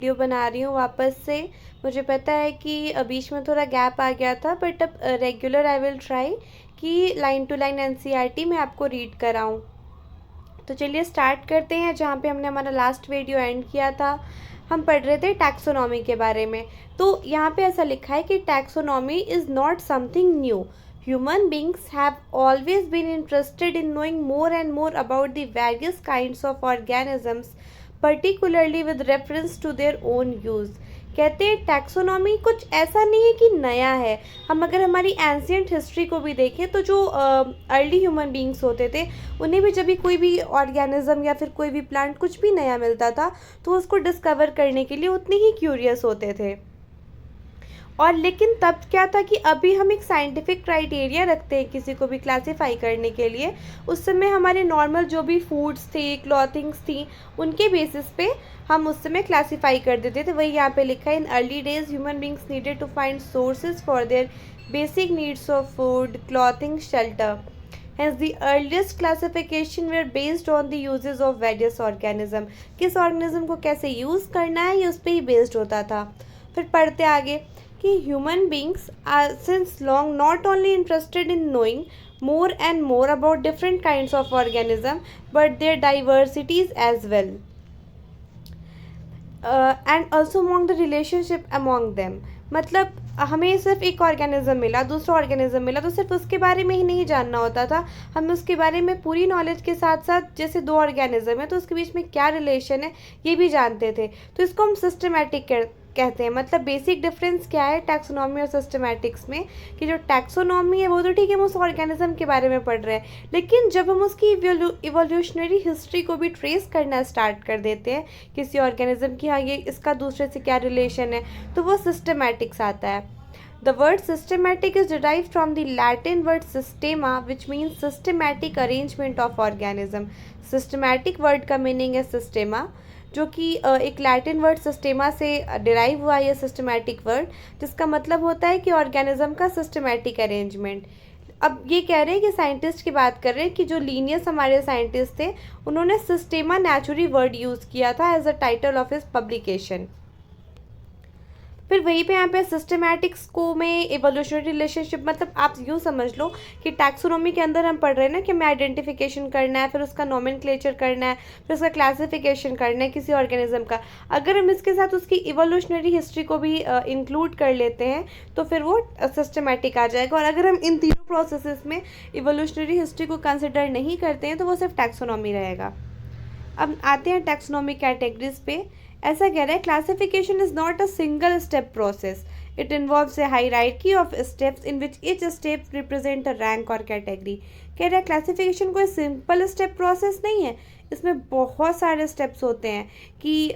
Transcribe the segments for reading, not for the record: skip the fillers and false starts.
Video बना रही हूँ वापस से। मुझे पता है कि बीच में थोड़ा गैप आ गया था, बट अब रेगुलर आई विल ट्राई कि लाइन टू लाइन एनसीईआरटी मैं आपको रीड कराऊँ। तो चलिए स्टार्ट करते हैं जहाँ पे हमने हमारा लास्ट वीडियो एंड किया था। हम पढ़ रहे थे टैक्सोनॉमी के बारे में। तो यहाँ पे ऐसा लिखा है कि taxonomy is not something new. Human beings have always been interested in knowing more and more about the various kinds of organisms, particularly with reference to their own use. कहते हैं टैक्सोनॉमी कुछ ऐसा नहीं है कि नया है। हम अगर हमारी एंशियंट हिस्ट्री को भी देखें तो जो अर्ली ह्यूमन बींग्स होते थे, उन्हें भी जब भी कोई भी ऑर्गेनिज्म या फिर कोई भी प्लांट कुछ भी नया मिलता था तो उसको डिस्कवर करने के लिए उतने ही क्यूरियस होते थे। और लेकिन तब क्या था कि अभी हम एक साइंटिफिक क्राइटेरिया रखते हैं किसी को भी क्लासीफाई करने के लिए। उस समय हमारे नॉर्मल जो भी फूड्स थे, क्लॉथिंग्स थी, उनके बेसिस पे हम उस समय क्लासीफाई कर देते थे। वही यहाँ पे लिखा है, in early days human beings needed to find sources for their basic needs of food, clothing, shelter. Hence the earliest classification were based on the uses of various organism। किस ऑर्गेनिज्म को कैसे यूज़ करना है ये उस पर ही based होता था। फिर पढ़ते आगे कि human beings are since long not only interested in knowing more and more about different kinds of organism but their diversities as well, and also among the relationship among them। मतलब हमें सिर्फ एक ऑर्गेनिज्म मिला, दूसरा organism मिला, तो सिर्फ उसके बारे में ही नहीं जानना होता था, हमें उसके बारे में पूरी नॉलेज के साथ साथ जैसे दो ऑर्गेनिज्म है तो उसके बीच में क्या रिलेशन है ये भी जानते थे। तो इसको हम सिस्टमैटिक कहते हैं। मतलब बेसिक डिफरेंस क्या है टैक्सोनॉमी और सिस्टमैटिक्स में, कि जो टैक्सोनॉमी है वो तो ठीक है, हम उस ऑर्गेनिज्म के बारे में पढ़ रहे हैं, लेकिन जब हम उसकी इवोल्यूशनरी हिस्ट्री को भी ट्रेस करना स्टार्ट कर देते हैं किसी ऑर्गेनिज्म की, हाँ ये इसका दूसरे से क्या रिलेशन है, तो वो सिस्टमैटिक्स आता है। The word systematic is derived from the Latin word systema, which means systematic arrangement of organism। Systematic word का meaning है systema, जो कि एक लैटिन वर्ड सिस्टेमा से डिराइव हुआ है सिस्टमैटिक वर्ड, जिसका मतलब होता है कि ऑर्गेनिज्म का सिस्टमैटिक अरेंजमेंट। अब ये कह रहे हैं कि साइंटिस्ट की बात कर रहे हैं कि जो लीनियस हमारे साइंटिस्ट थे उन्होंने सिस्टेमा नेचुरी वर्ड यूज़ किया था as a title of his publication. फिर वहीं पे यहाँ पे सिस्टमैटिक्स को में एवोल्यूशनरी रिलेशनशिप, मतलब आप यूँ समझ लो कि टैक्सोनॉमी के अंदर हम पढ़ रहे हैं ना कि हमें आइडेंटिफिकेशन करना है, फिर उसका नोमेनक्लेचर करना है, फिर उसका क्लासिफिकेशन करना है किसी ऑर्गेनिज्म का। अगर हम इसके साथ उसकी इवोल्यूशनरी हिस्ट्री को भी इंक्लूड कर लेते हैं तो फिर वो सिस्टमैटिक आ जाएगा। और अगर हम इन तीनों प्रोसेसेस में इवोल्यूशनरी हिस्ट्री को कंसिडर नहीं करते हैं तो वो सिर्फ टैक्सोनॉमी रहेगा। अब आते हैं टैक्सोनॉमी कैटेगरीज पे। ऐसा कह रहा है, classification is not a single step process, it involves A hierarchy of steps in which each step represent a rank or category. कह रहा है क्लासिफिकेशन कोई सिंपल स्टेप प्रोसेस नहीं है, इसमें बहुत सारे स्टेप्स होते हैं कि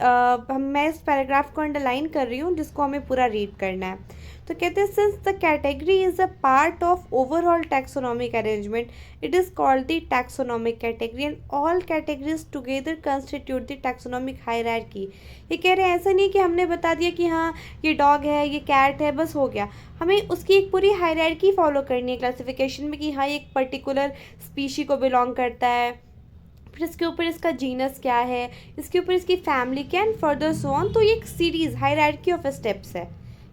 मैं इस पैराग्राफ को अंडरलाइन कर रही हूँ जिसको हमें पूरा रीड करना है। तो कहते हैं, since the category is a part of overall taxonomic arrangement it is called the taxonomic category and all categories together constitute the taxonomic hierarchy. ये कह रहे हैं ऐसा नहीं कि हमने बता दिया कि हाँ ये डॉग है, ये कैट है, बस हो गया, हमें उसकी एक पूरी हायरार्की फॉलो करनी है क्लासिफिकेशन में कि हाँ ये एक पर्टिकुलर स्पीशी को बिलोंग करता है, फिर इसके ऊपर इसका जीनस क्या है, इसके ऊपर इसकी फैमिली क्या, एंड फर्दर सो ऑन। तो ये एक सीरीज हायरार्की ऑफ स्टेप्स है,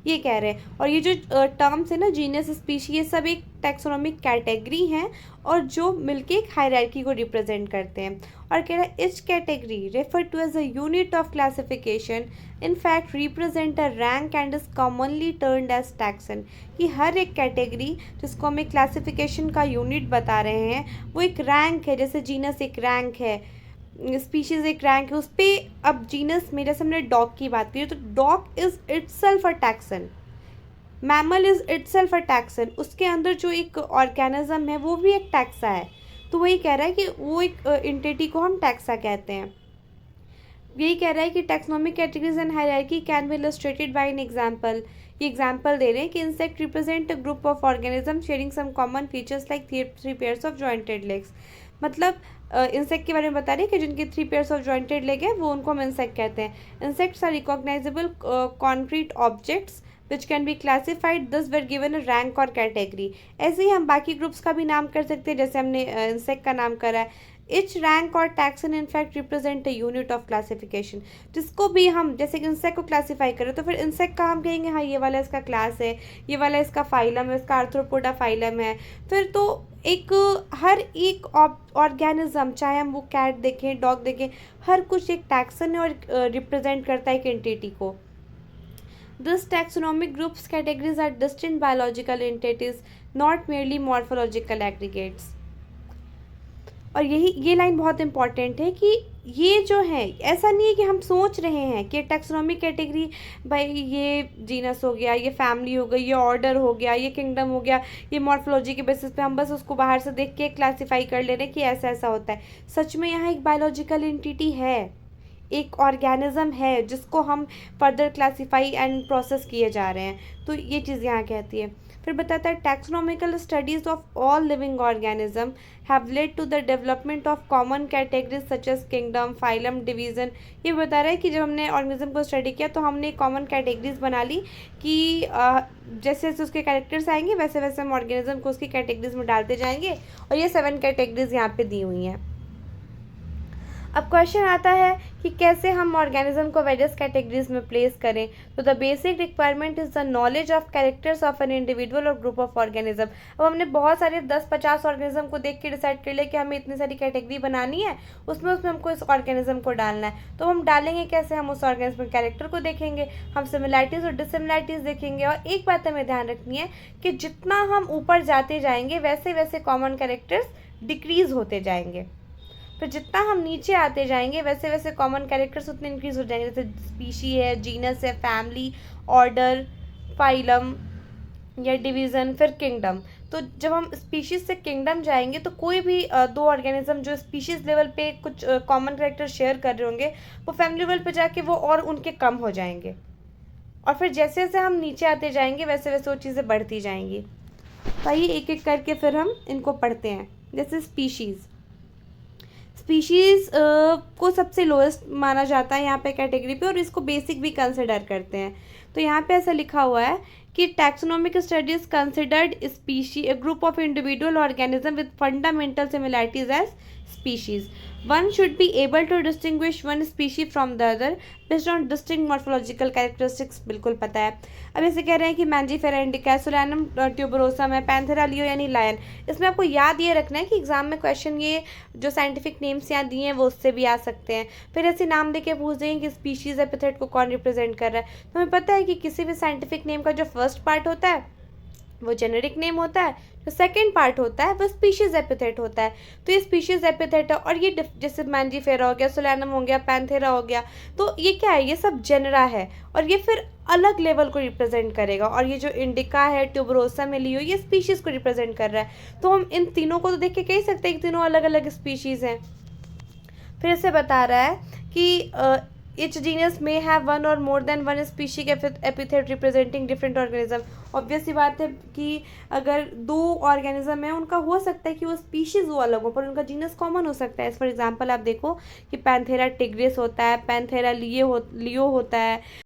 ये कह रहे हैं। और ये जो टर्म्स है ना, जीनस, स्पीशी, ये सब एक टैक्सोनॉमिक कैटेगरी हैं और जो मिलके एक हायरार्की को रिप्रेजेंट करते हैं। और कह रहा है, each category refer to as a unit of classification in fact represent a rank and is commonly turned as taxon. कि हर एक कैटेगरी जिसको हम एक क्लासिफिकेशन का यूनिट बता रहे हैं वो एक रैंक है, जैसे जीनस एक रैंक है, स्पीशीज़ एक रैंक है उस पर। अब जीनस में जैसे हमने डॉग की बात की तो dog is itself a taxon, mammal is itself a taxon, उसके अंदर जो एक ऑर्गेनिज्म है वो भी एक टैक्सा है। तो वही कह रहा है कि वो एक एंटिटी को हम टैक्सा कहते हैं। यही कह रहा है कि taxonomic categories and hierarchy can be illustrated by an example. ये एग्जांपल दे रहे हैं कि insect represent a group of organism sharing some common features like three pairs of jointed legs. मतलब इंसेक्ट के बारे में बता रहे हैं कि जिनके 3 पेयर्स ऑफ जॉइंटेड लेग है वो उनको हम इंसेक्ट कहते हैं। Insects are recognizable concrete objects which can be classified this were given a rank or category. ऐसे ही हम बाकी ग्रुप्स का भी नाम कर सकते हैं, जैसे हमने इंसेक्ट का नाम करा है। इच रैंक और taxon in fact represent a unit of classification. जिसको भी हम जैसे कि इंसेक्ट को क्लासीफाई करें तो फिर इंसेक्ट का हम कहेंगे हाँ ये वाला इसका क्लास है, ये वाला इसका फाइलम है, इसका आर्थ्रोपोडा फाइलम है। फिर तो एक हर एक ऑर्गेनिज्म, चाहे हम वो कैट देखें, डॉग देखें, हर कुछ एक टैक्सन है और रिप्रेजेंट करता है एक एंटिटी को। This taxonomic groups categories are distinct biological entities, not merely morphological aggregates. और ये लाइन बहुत इंपॉर्टेंट है कि ये जो है, ऐसा नहीं है कि हम सोच रहे हैं कि टैक्सोनॉमिक कैटेगरी भाई ये जीनस हो गया, ये फैमिली हो गई, ये ऑर्डर हो गया, ये किंगडम हो गया, ये मॉर्फोलॉजी के बेसिस पे हम बस उसको बाहर से देख के क्लासीफाई कर ले रहे हैं कि ऐसा ऐसा होता है। सच में यहाँ एक बायोलॉजिकल एंटिटी है, एक ऑर्गेनिज्म है जिसको हम फर्दर क्लासीफाई एंड प्रोसेस किए जा रहे हैं। तो ये चीज़ यहाँ कहती है। फिर बताता है taxonomical studies of all living organism have led to the development of common categories such as kingdom, phylum, division. ये बता रहा है कि जब हमने ऑर्गेनिज्म को स्टडी किया तो हमने कॉमन कैटेगरीज बना ली कि जैसे जैसे उसके कैरेक्टर्स आएंगे वैसे वैसे हम ऑर्गेनिज्म को उसकी कैटेगरीज में डालते जाएंगे, और ये 7 कैटेगरीज यहाँ पे दी हुई हैं। अब क्वेश्चन आता है कि कैसे हम ऑर्गेनिज्म को वेरियस कैटेगरीज में प्लेस करें। तो the basic requirement is the knowledge of characters of an individual और ग्रुप ऑफ ऑर्गेनिज्म। अब हमने बहुत सारे 10-50 ऑर्गेनिज्म को देख के डिसाइड कर लिया कि हमें इतनी सारी कैटेगरी बनानी है, उसमें हमको इस ऑर्गेनिज्म को डालना है। तो हम डालेंगे कैसे? हम उस ऑर्गेनिज्म के कैरेक्टर को देखेंगे, हम सिमिलैरिटीज़ और डिसिमिलैरिटीज़ देखेंगे। और एक बात हमें ध्यान रखनी है कि जितना हम ऊपर जाते जाएंगे वैसे वैसे कॉमन कैरेक्टर्स डिक्रीज़ होते जाएंगे, फिर जितना हम नीचे आते जाएंगे वैसे वैसे कॉमन कैरेक्टर्स उतने इंक्रीज हो जाएंगे। जैसे स्पीशी है, जीनस है, फैमिली, ऑर्डर, फाइलम या डिवीज़न, फिर किंगडम। तो जब हम स्पीशीज़ से किंगडम जाएंगे तो कोई भी दो ऑर्गेनिज्म जो स्पीशीज़ लेवल पे कुछ कॉमन कैरेक्टर शेयर कर रहे होंगे वो फैमिली लेवल पे जाके वो और उनके कम हो जाएंगे, और फिर जैसे जैसे हम नीचे आते जाएंगे वैसे वैसे वो चीज़ें बढ़ती जाएंगी। तो आइए एक एक करके फिर हम इनको पढ़ते हैं। जैसे स्पीशीज़ को सबसे लोएस्ट माना जाता है यहाँ पे कैटेगरी पे, और इसको बेसिक भी कंसिडर करते हैं। तो यहाँ पे ऐसा लिखा हुआ है कि taxonomic studies considered species a group of individual organism with fundamental similarities as species. One should be able to distinguish one species from the other based on distinct morphological characteristics। बिल्कुल पता है। अब ऐसे कह रहे हैं कि मैंजीफेरा इंडिका, सोलानम ट्यूबरोसम है, पैंथेरा लियो यानी लायन। इसमें आपको याद ये रखना है कि एग्जाम में क्वेश्चन ये जो साइंटिफिक नेम्स यहाँ दिए हैं वो उससे भी आ सकते हैं। फिर ऐसे नाम देके पूछ देंगे कि स्पीशीज़ एपिथेट को कौन रिप्रेजेंट कर रहा है। तो हमें पता है कि किसी भी साइंटिफिक नेम का जो फर्स्ट पार्ट होता है वो जेनेरिक नेम होता है, जो सेकंड पार्ट होता है वो स्पीशीज एपिथेट होता है। तो ये स्पीशीज एपिथेट है, और ये जैसे मैंजीफेरा हो गया, सोलानम हो गया, पैंथेरा हो गया, तो ये क्या है? ये सब जेनरा है, और ये फिर अलग लेवल को रिप्रेजेंट करेगा। और ये जो इंडिका है, ट्यूबरोसम है, लियो, ये स्पीशीज़ को रिप्रेजेंट कर रहा है। तो हम इन तीनों को तो देख के कह सकते हैं कि तीनों अलग अलग स्पीशीज़ हैं। फिर से बता रहा है कि each genus may have one or more than one species epithet representing different organism। Obvious सी बात है कि अगर 2 ऑर्गेनिज्म है उनका हो सकता है कि वो स्पीशीज़ वो अलग हो पर उनका जीनस कॉमन हो सकता है। फॉर एग्जांपल आप देखो कि पैंथेरा टिग्रिस होता है, पैंथेरा लियो होता है,